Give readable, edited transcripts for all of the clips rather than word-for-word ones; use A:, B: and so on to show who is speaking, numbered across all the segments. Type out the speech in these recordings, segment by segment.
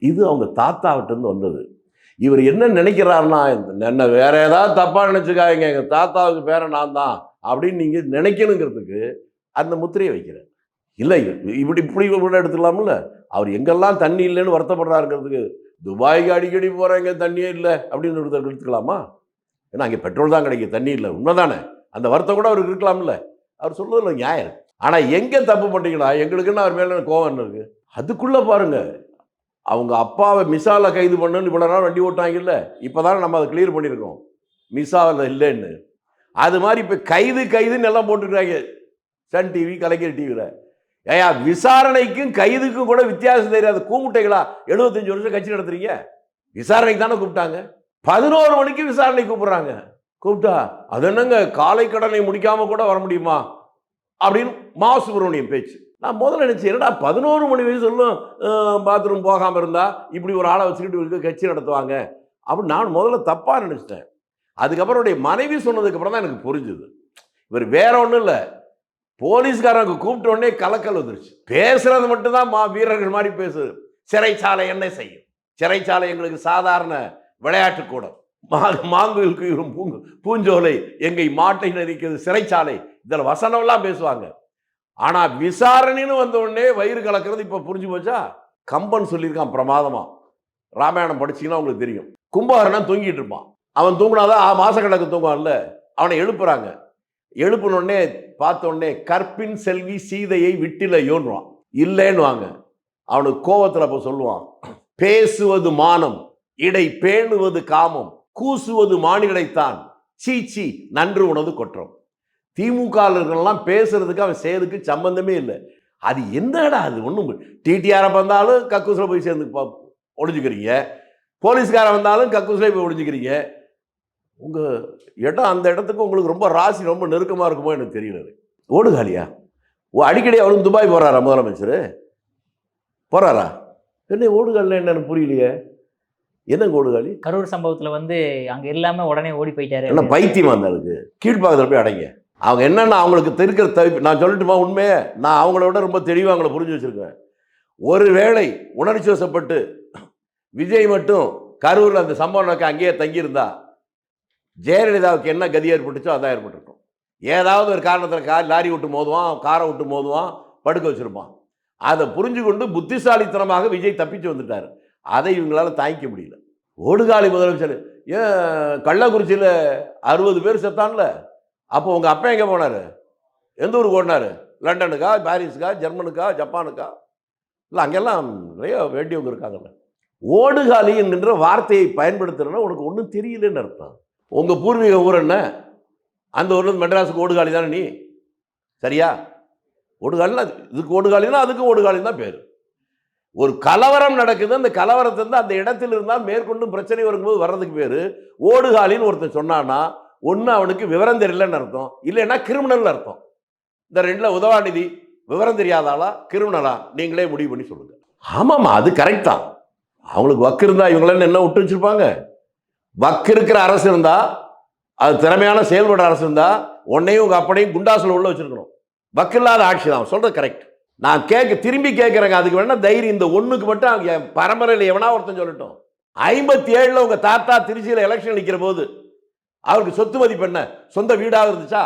A: இது அவங்க தாத்தாவிட்ட இருந்து வந்தது. இவர் என்ன நினைக்கிறாருன்னா, என்ன வேற ஏதாவது தப்பா நினைச்சுக்காதீங்க, எங்க தாத்தாவுக்கு பேரன் நான் தான் அப்படின்னு நீங்க நினைக்கணுங்கிறதுக்கு அந்த முத்திரையை வைக்கிறேன். இல்லை இப்படி இப்படி கூட எடுத்துக்கலாம்ல. அவர் எங்கெல்லாம் தண்ணி இல்லைன்னு வருத்தப்படுறாருங்கிறதுக்கு, துபாய்க்கு அடிக்கடி போறேங்க தண்ணியே இல்லை அப்படின்னு எடுத்துக்கலாமா? ஏன்னா அங்கே பெட்ரோல் தான் கிடைக்கும், தண்ணி இல்லை, உண்மைதானே? அந்த வருத்தம் கூட அவருக்கு இருக்கலாம்ல. அவர் சொல்றதுல நியாயம். ஆனா எங்க தப்பு பண்றீங்களா, எங்களுக்குன்னு அவர் மேல கோவம் இருக்கு. அதுக்குள்ள பாருங்க, அவங்க அப்பாவை மிசால கைது பண்ணுன்னு இவ்வளவு நாள் வண்டி ஓட்டாங்கல்ல, இப்பதான் நம்ம அதை கிளியர் பண்ணியிருக்கோம் மிசாவில் இல்லைன்னு. அது மாதிரி இப்ப கைதுன்னு எல்லாம் போட்டுருக்காங்க சன் டிவி, கலைஞர் டிவியில். ஏயா, விசாரணைக்கும் கைதுக்கும் கூட வித்தியாசம் தெரியாது கூமுட்டைகளா? 75 வருஷம் கட்சி நடத்துறீங்க. விசாரணைக்கு தானே கூப்பிட்டாங்க. 11 மணிக்கு விசாரணை கூப்பிடுறாங்க. கூப்பிட்டா அது என்னங்க, காலை கடனை முடிக்காம கூட வர முடியுமா அப்படின்னு மா சுப்பிரமணியம் பேச்சு. நான் முதல்ல நினைச்சேன், என்னடா 11 மணி வயசு சொல்லும் பாத்ரூம் போகாம இருந்தா இப்படி ஒரு ஆளை வச்சுக்கிட்டு கட்சி நடத்துவாங்க அப்படின்னு நான் முதல்ல தப்பா நினைச்சிட்டேன். அதுக்கப்புறம் மனைவி சொன்னதுக்கு அப்புறம் தான் எனக்கு புரிஞ்சுது, இவர் வேற ஒன்றும் இல்லை, போலீஸ்காரங்க கூப்பிட்ட உடனே கலக்கல் வந்துருச்சு. பேசுறது மட்டும்தான் வீரர்கள் மாதிரி பேசுது. சிறைச்சாலை என்ன செய்யும்? சிறைச்சாலை எங்களுக்கு சாதாரண விளையாட்டு கூடம். மாங்குயிலுக்கு பூஞ்சோலை, எங்கை மாட்டை நெரிக்கிறது சிறைச்சாலை, இதில் வசனம்லாம் பேசுவாங்க. ஆனா விசாரணைன்னு வந்த உடனே வயிறு கலக்கிறது இப்ப புரிஞ்சு போச்சா? கம்பன் சொல்லியிருக்கான் பிரமாதமா, ராமாயணம் படிச்சீங்கன்னா உங்களுக்கு தெரியும். கும்பகர்ணன் தூங்கிட்டு இருப்பான். அவன் தூங்கினாதான் மாசக்கணக்கு தூங்குவான்ல. அவனை எழுப்புறாங்க. எழுப்பினோடனே பார்த்த உடனே கற்பின் செல்வி சீதையை விட்டில யோன்றான். இல்லைன்னு வாங்க. அவனுக்கு கோவத்தில் அப்ப சொல்லுவான், பேசுவது மானம், இடை பேணுவது காமம், கூசுவது மானிடைத்தான், சீச்சி நன்று உணவு குற்றம். திமுகலாம் பேசுறதுக்கு அவன் செய்யறதுக்கு சம்பந்தமே இல்லை. அது என்னடா அது? ஒன்றும் டிடிஆரை வந்தாலும் கக்கூசில் போய் சேர்ந்து ஒழிஞ்சுக்கிறீங்க, போலீஸ்காரன் வந்தாலும் கக்கூசில் போய் ஒழிஞ்சுக்கிறீங்க. உங்க இடம் அந்த இடத்துக்கு உங்களுக்கு ரொம்ப ராசி ரொம்ப நெருக்கமா இருக்குமோ எனக்கு தெரியல. ஓடுகாலியா? அடிக்கடி அவரும் துபாய் போறாரா முதலமைச்சர்? போறாரா? என்ன ஓடுகாலில் என்னன்னு புரியலையே. என்ன ஓடுகாலி?
B: கரூர் சம்பவத்துல அங்க இல்லாம உடனே ஓடி போயிட்டாரு.
A: என்ன பைத்தியமா இருந்தாலுக்கு கீழ்பாக்கத்தில் போய் அடைங்க. அவங்க என்னன்னா அவங்களுக்கு இருக்கிற தவிப்பு நான் சொல்லட்டுமா உண்மையே? நான் அவங்கள விட ரொம்ப தெளிவாக அவங்கள புரிஞ்சு வச்சிருக்கேன். ஒருவேளை உணர்ச்சி வசப்பட்டு விஜய் மட்டும் கரூரில் அந்த சம்பவம் நடக்க அங்கேயே தங்கியிருந்தா ஜெயலலிதாவுக்கு என்ன கதி ஏற்பட்டுச்சோ அதான் ஏற்பட்டிருக்கும். ஏதாவது ஒரு காரணத்தில் லாரி விட்டு மோதுவான், காரை விட்டு மோதுவான், படுக்க வச்சிருப்பான். அதை புரிஞ்சு கொண்டு புத்திசாலித்தனமாக விஜய் தப்பிச்சு வந்துட்டார். அதை இவங்களால தாங்கிக்க முடியல. ஓடுகாலி முதலமைச்சர் ஏன் கள்ளக்குறிச்சியில் 60 பேர் செத்தான்ல, அப்போ உங்கள் அப்பா எங்கே போனார்? எந்த ஊருக்கு ஓடினார்? லண்டனுக்கா, பாரிஸுக்கா, ஜெர்மனுக்கா, ஜப்பானுக்கா? இல்லை அங்கெல்லாம் நிறைய வேண்டியவங்க இருக்காங்கல்ல. ஓடுகாலி என்கின்ற வார்த்தையை பயன்படுத்துறதுன்னா உனக்கு ஒன்றும் தெரியலன்னு அர்த்தம். உங்கள் பூர்வீக ஊர் என்ன? அந்த ஊரில் மெட்ராஸுக்கு ஓடுகாலி தானே நீ? சரியா? ஓடுகாலினா இதுக்கு ஓடுகாலினா அதுக்கு ஓடுகாலின்னு தான் பேர். ஒரு கலவரம் நடக்குது, அந்த கலவரத்திலிருந்து அந்த இடத்துல இருந்தால் மேற்கொண்டு பிரச்சனை வரும்போது வர்றதுக்கு பேர் ஓடுகாலின்னு ஒருத்தன் சொன்னான்னா ஒன்று அவனுக்கு விவரம் தெரியலன்னு அர்த்தம், இல்லைன்னா கிரிமினல் அர்த்தம். இந்த ரெண்டில் உதவாநிதி விவரம் தெரியாதாளா கிரிமினலா நீங்களே முடிவு பண்ணி சொல்லுங்க. ஆமாம்மா, அது கரெக்ட் தான். அவங்களுக்கு வக்கு இருந்தால் இவங்கள என்ன விட்டு வச்சிருப்பாங்க? வக்கு இருக்கிற அரசு இருந்தா, அது திறமையான செயல்படுற அரசு இருந்தா உன்னையும் உங்க அப்பனையும் குண்டாசில் உள்ள வச்சிருக்கணும். வக்கு இல்லாத ஆட்சி தான். சொல்றது கரெக்ட். நான் திரும்பி கேட்கிறேங்க. அதுக்கு வேணா தைரியம் இந்த ஒண்ணுக்கு மட்டும் என் பரம்பரையில் எவனா ஒருத்தன் சொல்லட்டும். 57 உங்க தாத்தா திருச்சியில் எலெக்ஷன் நிற்கிற போது அவருக்கு சொத்து மதிப்பு என்ன? சொந்த வீடாக இருந்துச்சா?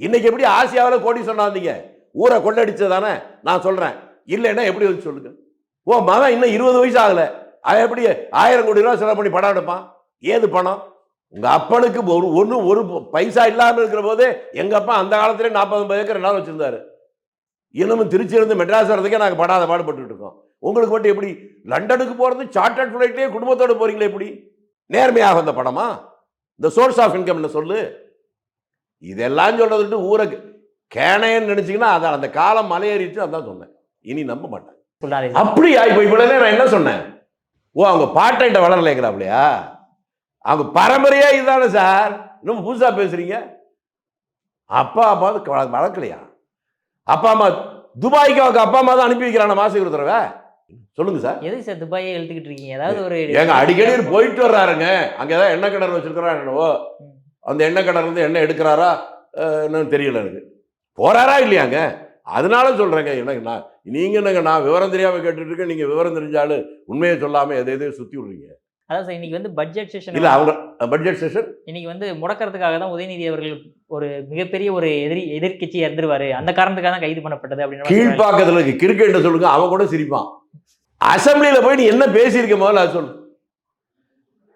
A: இன்னைக்கு எப்படி ஆசியாவில் கோடி சொன்னாந்தீங்க? ஊரை கொள்ளடிச்சதானே நான் சொல்றேன். இல்லைன்னா எப்படி வந்து சொல்லுங்க. ஓ மகன் இன்னும் 20 வயசு ஆகல, அவன் எப்படி 1000 கோடி ரூபா செலவு பண்ணி படம் எடுப்பான்? ஏது பணம்? உங்க அப்பனுக்கு ஒரு பைசா இல்லாமல் இருக்கிற போதே எங்க அப்பா அந்த காலத்திலே 40-50 ஏக்கர் நிலம் வச்சிருந்தாரு. இன்னமும் திருச்சியிலிருந்து மெட்ராஸ் வரதுக்கே நாங்கள் படாத பாடுபட்டு இருக்கோம். உங்களுக்கு மட்டும் எப்படி லண்டனுக்கு போறது சார்ட்டர்ட் ஃபிளைட்லேயே குடும்பத்தோடு போறீங்களே? எப்படி நேர்மையாக வந்த படமா? இந்த சோர்ஸ் ஆஃப் இன்கம் சொல்லு. இதெல்லாம் சொல்றது ஊரை கேனையன்னு நினைச்சீங்கன்னா அதான் அந்த காலம் மலையேறிச்சு. அதான் சொன்னேன். இனி நம்ப மாட்டேன். அப்படியா? இப்போ இவ்வளவு நான் என்ன சொன்னேன்? ஓ அவங்க பாட்டைட்ட வளரலைங்கிறாப்லையா? அவங்க பரம்பரையா இதுதானே சார். இன்னும் புதுசா பேசுறீங்க. அப்பா அம்மா வளர்க்கலையா? அப்பா அம்மா துபாய்க்கு அவங்க அப்பா அம்மா தான் அனுப்பி வைக்கிறான மாசம் ஒரு தடவை. சொல்லுங்க சார்.
B: எதுக்கு சார் துபாயை எழுத்துக்கிட்டு இருக்கீங்க? ஏதாவது ஒரு
A: ஏங்க அடிக்கடி போயிட்டு வர்றாருங்க. அங்க ஏதாவது எண்ணெய் கிணறு வச்சிருக்கிறா என்னவோ, அந்த எண்ணெய் கிணறு இருந்து எண்ணெய் எடுக்கிறாரா என்னன்னு தெரியல எனக்கு. போறாரா இல்லையாங்க? அதனால சொல்றேங்க. எனக்கு நீங்க என்னங்க நான் விவரம் தெரியாம கேட்டுட்டு இருக்கேன், நீங்க விவரம் தெரிஞ்சாலும் உண்மையை சொல்லாம எதையும் சுத்தி விடுறீங்க.
B: அதான் சார் இன்னைக்கு வந்து பட்ஜெட் செஷன்
A: இல்ல அவங்க பட்ஜெட் செஷன்
B: இன்னைக்கு வந்து முடக்கிறதுக்காக தான் உதயநிதி அவர்கள் ஒரு மிகப்பெரிய ஒரு எதிர்க்கட்சி இறந்துருவாரு, அந்த காரணத்துக்காக தான் கைது பண்ணப்பட்டது அப்படின்னு
A: கீழ்ப்பாக்கத்துல இருக்கு கிரிக்கெட் சொல்லுங்க, அவன் கூட சிரிப்பான். அசம்பிளியில போய் நீ என்ன பேசியிருக்க முதல்ல அது சொல்லு.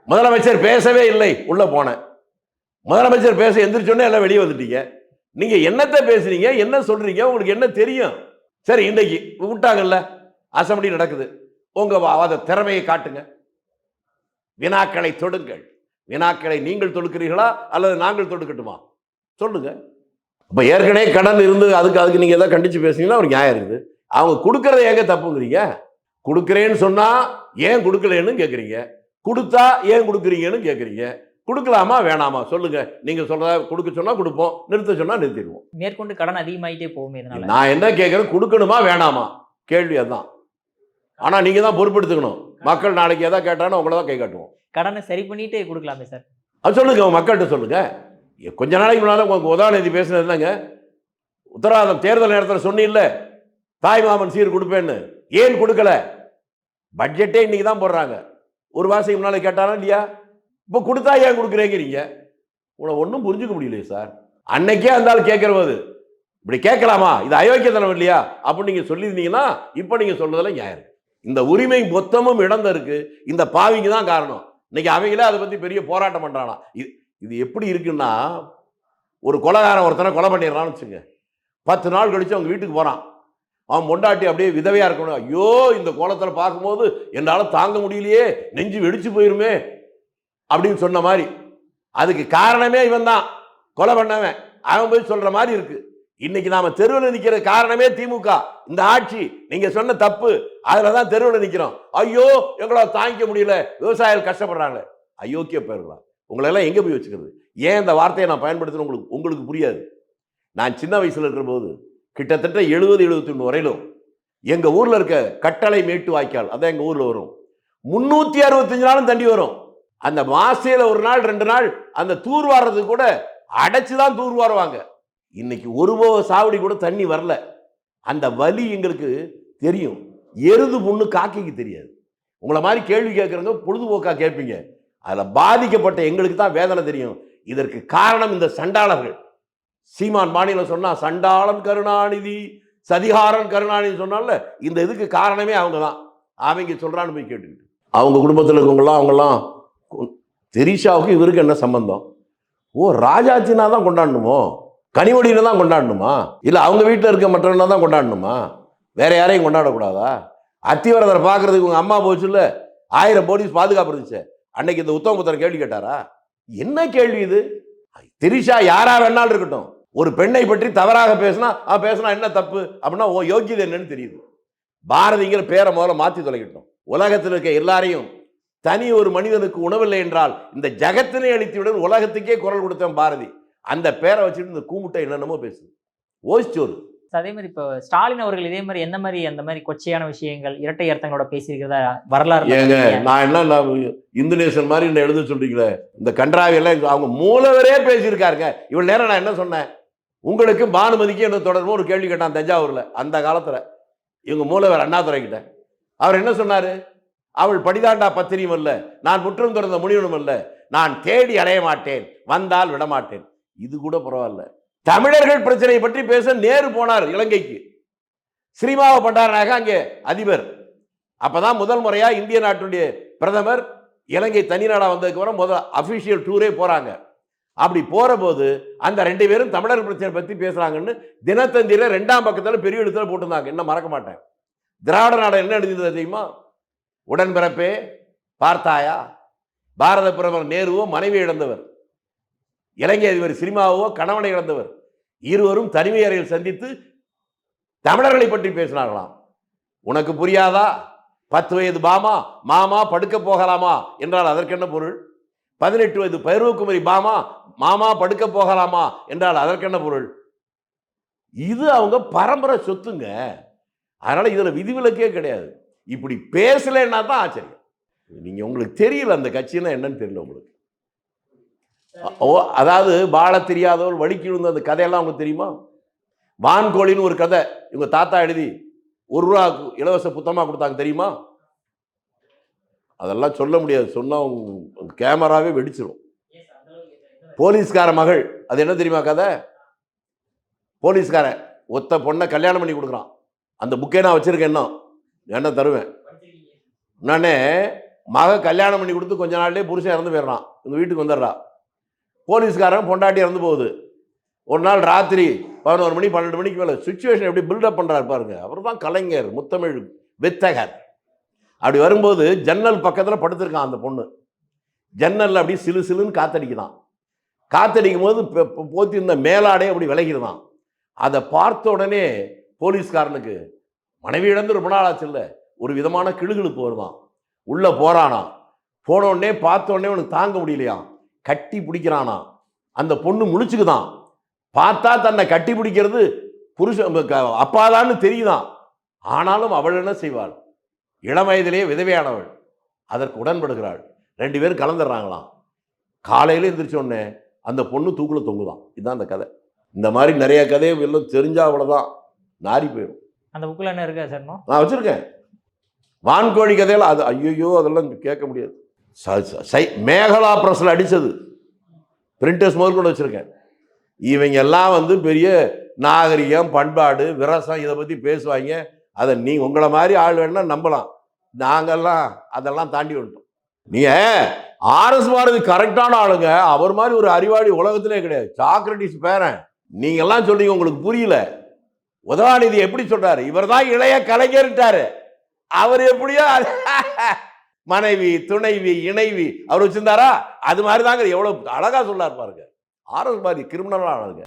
A: முதலமைச்சர் பேசவே இல்லை, உள்ள போனேன். முதலமைச்சர் பேச எந்திரிச்சோன்னே எல்லாம் வெளியே வந்துட்டீங்க. நீங்க என்னத்தை பேசுறீங்க, என்ன சொல்றீங்க, உங்களுக்கு என்ன தெரியும்? சரி, இன்னைக்கு விட்டாங்கல்ல, அசம்பிளி நடக்குது, உங்க திறமையை காட்டுங்க, வினாக்களை தொடுங்கள். வினாக்களை நீங்கள் தொடுக்கிறீர்களா அல்லது நாங்கள் தொடுக்கட்டுமா சொல்லுங்க. இப்ப ஏற்கனவே கடன் இருந்து அதுக்கு நீங்க ஏதாவது கண்டிச்சு பேசுனீங்கன்னா ஒரு நியாயம் இருக்குது. அவங்க கொடுக்கறத ஏங்க தப்புங்கிறீங்க? கொடுக்குறேன்னு சொன்னா ஏன் கொடுக்கலன்னு கேட்குறீங்க, கொடுத்தா ஏன் கொடுக்குறீங்கன்னு கேட்குறீங்க. கொடுக்கலாமா வேணாமா சொல்லுங்க. நீங்க சொல்றத கொடுக்க சொன்னா கொடுப்போம், நிறுத்த சொன்னா நிறுத்திடுவோம்.
B: மேற்கொண்டு கடன் அதிகமாயிட்டே போகும். இதனால
A: நான் என்ன கேட்கறேன், கொடுக்கணுமா வேணாமா கேள்வி அதுதான். ஆனா நீங்க தான் பொறுப்பெடுத்துக்கணும். மக்கள் நாளைக்கு எதாவது கேட்டாலும் உங்களை தான் கை காட்டுவோம்.
B: கடனை சரி பண்ணிட்டு கொடுக்கலாமே சார்.
A: அது சொல்லுங்க, மக்கள்கிட்ட சொல்லுங்க. கொஞ்ச நாளைக்கு முன்னால உங்களுக்கு உதயநிதி பேசுனது என்னங்க, உத்தரவாதம் தேர்தல் நேரத்தில் சொன்னீங்கல்ல தாய்மாமன் சீர் கொடுப்பேன்னு, ஏன் கொடுக்கல? பட்ஜெட்டே இன்னைக்கு தான் போடுறாங்க. ஒரு மாசத்துக்கு முன்னால கேட்டாலும் இல்லையா? இப்போ கொடுத்தா ஏன் கொடுக்குறேங்கிறீங்க? உங்களை ஒன்றும் புரிஞ்சுக்க முடியலையே சார். அன்னைக்கே இருந்தாலும் கேட்கிற போது இப்படி கேட்கலாமா, இது அயோக்கியத்தனம் இல்லையா அப்படின்னு நீங்க சொல்லியிருந்தீங்கன்னா இப்போ நீங்க சொல்றதுல நியாயம் இருக்கு. இந்த உரிமை மொத்தமும் இழந்த இருக்கு, இந்த பாவிங்க தான் காரணம். இன்னைக்கு அவங்களே அதை பத்தி பெரிய போராட்டம் பண்றானா. இது எப்படி இருக்குன்னா, ஒரு கொலைகாரன் ஒருத்தனை கொலை பண்ணிடுறான்னு வச்சுங்க, 10 நாள் கழிச்சு அவங்க வீட்டுக்கு போறான். அவன் பொண்டாட்டி அப்படியே விதவையா இருக்கணும். ஐயோ இந்த கோலத்தில் பார்க்கும்போது என்னால் தாங்க முடியலையே, நெஞ்சு வெடிச்சு போயிருமே அப்படின்னு சொன்ன மாதிரி. அதுக்கு காரணமே இவன் தான், கொலை பண்ணவன். அவன் போய் சொல்ற மாதிரி இருக்கு. இன்னைக்கு நாம தெருவில் நிற்கிற காரணமே திமுக, இந்த ஆட்சி. நீங்க சொன்ன தப்பு, அதுலதான் தெருவில் நிற்கிறோம். ஐயோ எங்களால் தாங்கிக்க முடியல, விவசாயிகள் கஷ்டப்படுறாங்க. அயோக்கிய பேர்களா உங்களை எல்லாம் எங்க போய் வச்சுக்கிறது? ஏன் இந்த வார்த்தையை நான் பயன்படுத்தணும் உங்களுக்கு புரியாது. நான் சின்ன வயசுல இருக்கிற போது கிட்டத்தட்ட 70-71 வரையிலும் எங்க ஊர்ல இருக்க கட்டளை மேட்டு வாய்க்கால், அதான் எங்க ஊர்ல வரும், 365 நாளும் தண்ணி வரும். அந்த மாசையில ஒரு நாள் 2 நாள் அந்த தூர்வாரது கூட அடைச்சுதான் தூர்வாருவாங்க. இன்னைக்கு ஒரு சாவடி கூட தண்ணி வரல. அந்த வலி எங்களுக்கு தெரியும். எருது புண்ணு காக்கைக்கு தெரியாது. உங்களை மாதிரி கேள்வி கேட்கறவங்க பொழுதுபோக்கா கேட்பீங்க. அதுல பாதிக்கப்பட்ட எங்களுக்கு தான் வேதனை தெரியும். இதற்கு காரணம் இந்த சண்டாளர்கள். சீமான் மாநிலம் சொன்னா சண்டாளன் கருணாநிதி, சதிகாரன் கருணாநிதி சொன்னால இந்த இதுக்கு காரணமே அவங்க தான். அவங்க சொல்றான்னு போய் கேட்டுக்கிட்டு அவங்க குடும்பத்தில் இருக்கவங்களாம் அவங்கெல்லாம் தெரிஷாவுக்கு இவருக்கு என்ன சம்பந்தம்? ஓ ராஜாச்சினா தான் கொண்டாடணுமோ, கனிமொழியில தான் கொண்டாடணுமா, இல்லை அவங்க வீட்டில் இருக்க மற்றவனா தான் கொண்டாடணுமா, வேற யாரையும் கொண்டாடக்கூடாதா? அத்திவரதரை பார்க்கறதுக்கு உங்க அம்மா போச்சுல்ல, 1000 போலீஸ் பாதுகாப்பு இருந்துச்சு. அன்னைக்கு இந்த உத்தமபுத்திரன் கேள்வி கேட்டாரா? என்ன கேள்வி இது? திரிஷா யாரா வேணாலும் இருக்கட்டும், ஒரு பெண்ணை பற்றி தவறாக பேசினா என்ன தப்பு அப்படின்னா ஓ யோக்கியது என்னன்னு தெரியுது. பாரதிங்கிற பேரை முதல்ல மாற்றி தொலைக்கட்டும். உலகத்தில் இருக்க எல்லாரையும், தனி ஒரு மனிதனுக்கு உணவில்லை என்றால் இந்த ஜகத்தினை அழித்துவிட உலகத்துக்கே குரல் கொடுத்தவன் பாரதி. அந்த பேரை வச்சுட்டு இந்த கூமுட்டை என்னென்னமோ பேசுது, ஓசிச்சோறு.
B: அதே மாதிரி இப்போ ஸ்டாலின் அவர்கள் இதே மாதிரி எந்த மாதிரி அந்த மாதிரி கொச்சையான விஷயங்கள், இரட்டை அர்த்தங்களோட பேசியிருக்கிறதா வரலாறு?
A: ஏங்க நான் என்ன இந்தோனேஷன் மாதிரி என்ன எழுத சொல்றீங்களே, இந்த கன்றாவி எல்லாம் அவங்க மூலவரே பேசியிருக்காருங்க. இவ்வளவு நேரம் நான் என்ன சொன்னேன், உங்களுக்கு பானுமதிக்கு என்ன தொடர்பு ஒரு கேள்வி கேட்டான் தஞ்சாவூர்ல. அந்த காலத்துல இவங்க மூலவர் அண்ணாதுரை கிட்ட அவர் என்ன சொன்னாரு? அவள் படிதாண்டா பத்திரியும் அல்ல, நான் முற்றும் திறந்த முனிவனும் அல்ல, நான் தேடி அடைய மாட்டேன், வந்தால் விடமாட்டேன். இது கூட பரவாயில்ல. தமிழர்கள் பிரச்சனையை பற்றி பேச நேரு போனார் இலங்கைக்கு. ஸ்ரீமாவ பண்டாரனாக அங்கே அதிபர். அப்பதான் முதல் முறையா இந்திய நாட்டுடைய பிரதமர் இலங்கை தனிநாடா வந்ததுக்கு அப்புறம் முதல் அபிஷியல் டூரே போறாங்க. அப்படி போற போது அந்த 2 பேரும் தமிழர் பிரச்சனை பத்தி பேசுறாங்கன்னு தினத்தந்தியில 2ஆம் பக்கத்துல பெரிய எழுத்துல போட்டிருந்தாங்க. என்ன மறக்க மாட்டேன். திராவிட நாடு என்ன எழுதியது தெரியுமா? உடன்பிறப்பே பார்த்தாயா, பாரத பிரதமர் நேருவோ மனைவி இழந்தவர், இலங்கை அதிபர் சிரிமாவோ கணவனை இழந்தவர், இருவரும் தனிமை அறையில் சந்தித்து தமிழர்களை பற்றி பேசினார்களாம். உனக்கு புரியாதா? 10 வயது மாமா படுக்க போகலாமா என்றால் அதற்கு என்ன பொருள்? 18 வயது பருவக்குமரி மாமா படுக்க போகலாமா என்றால் அதற்கு என்ன பொருள்? இது அவங்க பரம்பரை சொத்துங்க. அதனால இதுல விதிவிலக்கே கிடையாது. இப்படி பேசலன்னா தான் ஆச்சரியம். நீங்க உங்களுக்கு தெரியல அந்த கட்சின்னா என்னன்னு தெரியல உங்களுக்கு. அதாவது வாழ தெரியாதவள் வலிக்கு விழுந்த அந்த கதையெல்லாம் உங்களுக்கு தெரியுமா? வான்கோழின்னு ஒரு கதை இவங்க தாத்தா எழுதி ரூபா இலவச புத்தகமாக கொடுத்தாங்க தெரியுமா? அதெல்லாம் சொல்ல முடியாது, சொன்னால் கேமராவே வெடிச்சிடும். போலீஸ்கார மகள், அது என்ன தெரியுமா கதை? போலீஸ்காரன் ஒத்த பொண்ணை கல்யாணம் பண்ணி கொடுக்குறான். அந்த புக்கே நான் வச்சிருக்கேன், என்ன தருவேன். நானே மக கல்யாணம் பண்ணி கொடுத்து கொஞ்ச நாள்லேயே புருஷன் இறந்து போயிடுறான். எங்கள் வீட்டுக்கு வந்துடுறா. போலீஸ்காரன் பொண்டாட்டி இறந்து போகுது. ஒரு நாள் ராத்திரி 11 மணி 12 மணிக்கு மேலே சுச்சுவேஷன் எப்படி பில்டப் பண்ணுறாரு பாருங்க. அவர் தான் கலைஞர், முத்தமிழ் வித்தகர். அப்படி வரும்போது ஜன்னல் பக்கத்தில் படுத்திருக்கான் அந்த பொண்ணு. ஜன்னலில் அப்படி சிலு சிலுன்னு காத்தடிக்குதான். காத்தடிக்கும் போது போத்தி இருந்த மேலாடே அப்படி விலகிடுதான். அதை பார்த்த உடனே போலீஸ்காரனுக்கு மனைவி இழந்து ரொம்ப நாள் ஆச்சு இல்லை, ஒரு விதமான கிளுகிழுப்பு வருதான். உள்ளே போகிறானா. போனோடனே பார்த்த உடனே அவனுக்கு தாங்க முடியலையா, கட்டி பிடிக்கிறானா. அந்த பொண்ணு முழிச்சுக்குதான். பார்த்தா தன்னை கட்டி பிடிக்கிறது புருஷன் அப்பாதான்னு தெரியுதான். ஆனாலும் அவள் என்ன செய்வாள்? இளம் வயதிலேயே விதவையானவள். அதற்கு உடன்படுகிறாள். 2 பேரும் கலந்துடுறாங்களாம். காலையில் எந்திரிச்சோடனே அந்த பொண்ணு தூக்குல தொங்குதான். இதுதான் அந்த கதை. இந்த மாதிரி நிறைய கதையை எல்லாம் தெரிஞ்சா அவ்வளோதான், நாரி போயிடும்.
B: அந்த புக்கில் என்ன இருக்கா சார்?
A: நான் வச்சிருக்கேன் வான்கோழி கதையில். அது ஐயோ அதெல்லாம் கேட்க முடியாது. மேகலா பிரஸ்ல அடித்தது பிரிண்டர்ஸ் முதல் கூட வச்சுருக்கேன். இவங்க எல்லாம் பெரிய நாகரிகம், பண்பாடு, விரசம் இதை பற்றி பேசுவாங்க. அதை உங்களை மாதிரி ஆள் வேணுன்னா நம்பலாம். நாங்கள்லாம் அதெல்லாம் தாண்டி வந்துட்டோம். நீங்கள் ஆர்எஸ் பாரதி கரெக்டான ஆளுங்க. அவர் மாதிரி ஒரு அறிவாளி உலகத்திலே கிடையாது. சாக்ரட்டிஸ் பேரன். நீங்கள்லாம் சொல்றீங்க உங்களுக்கு புரியல. உதவாநிதி எப்படி சொல்றாரு? இவர் தான் இளைய கலைஞர்ட்டாரு. அவர் எப்படியோ மனைவி, துணைவி, இணைவி அவர் வச்சிருந்தாரா? அது மாதிரி தாங்க. எவ்வளவு அழகா சொல்லார் பாருங்க. ஆர்எஸ் பாரதி கிரிமினலா ஆளுங்க.